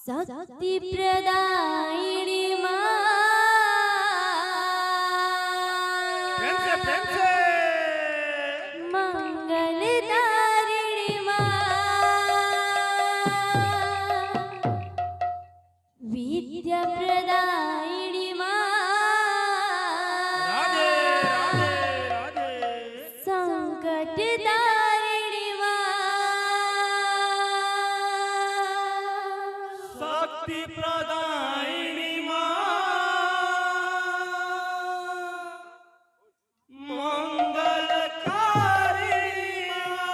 शक्ति प्रदायिनी माँ प्रेम से मंगलदारिणी माँ विद्या प्रदायिनी माँ राधे राधे राधे संकटदारिणी माँ शक्ति प्रदायिनी माँ मंगलकारिणी माँ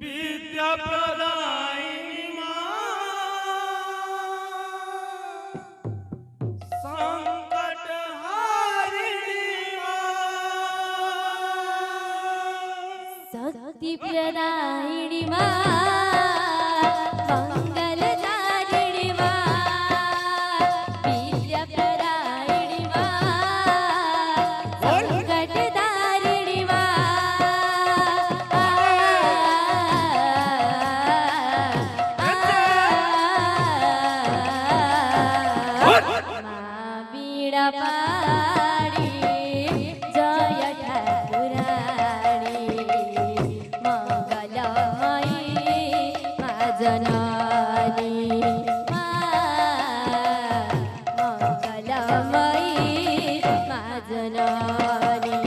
विद्या प्रदायिनी शक्ति प्रदायिनी माँ मंगलदारिणी माँ विद्या प्रदायिनी माँ संकटदारिणी माँ माँ बीड़ा पाड़ी जय ठाकुराणी मंगलमयी माँ जननी मंगलमयी माँ जननी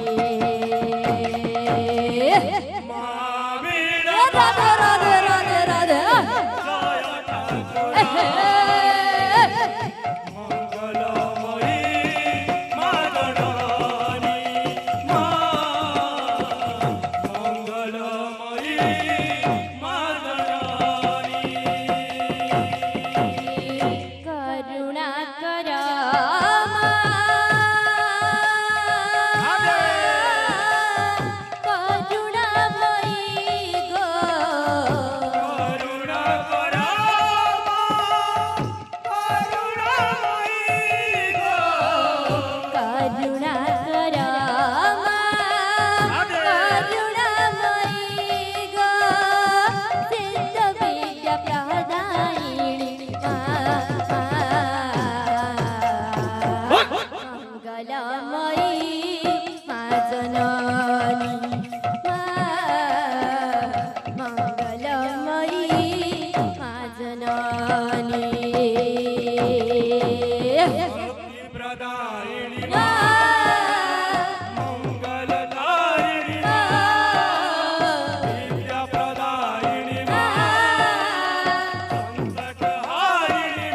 राधे राधे राधे राधे करुणा कर करुणामयी गो करुणा कर करुणामयी गो सिद्ध विद्या प्रदायिनी मंगलमयी माँ जननी मंगलमयी माँ जननी प्रदायिनी माँ मंगलकारिणी विद्या प्रदायिनी संकटहारिणी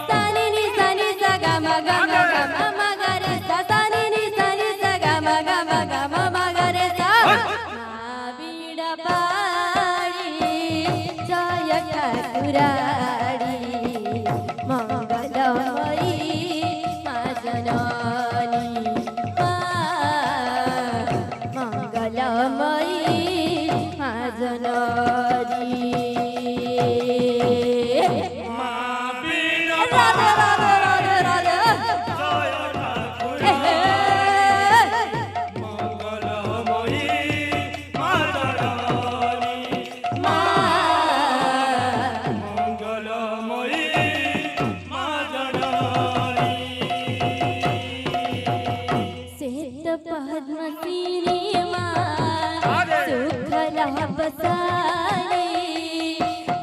सानी नि सानी सा गा मा गा मा गा मा मा गा रे सा सानी नि सानी सा गा मा गा मा गा मा मा गा रे सा माँ बीड़ा पाड़ी जय ठाकुराणी मंगलमयी माँ जननी मंगलमयी माँ जननी राधे राधे राधे राधे श्वेत पद्मसिनी माँ सुख लाभ सारी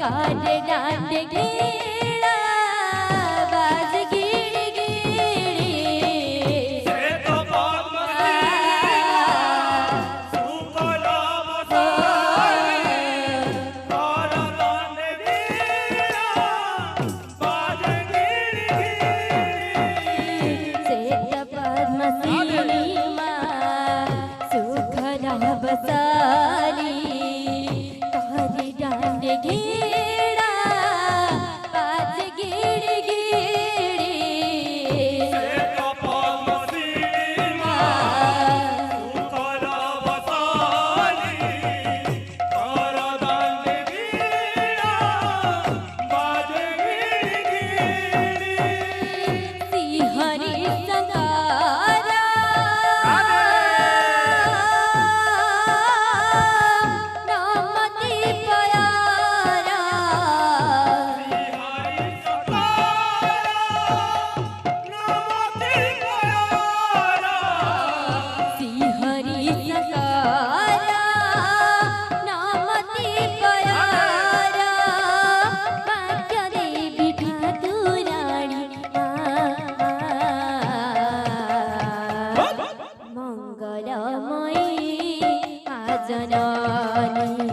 काट डांड घेरा बाज गिड़ गिड़ी श्वेत पद्मसिनी माँ सुख लाभ सारी भवानी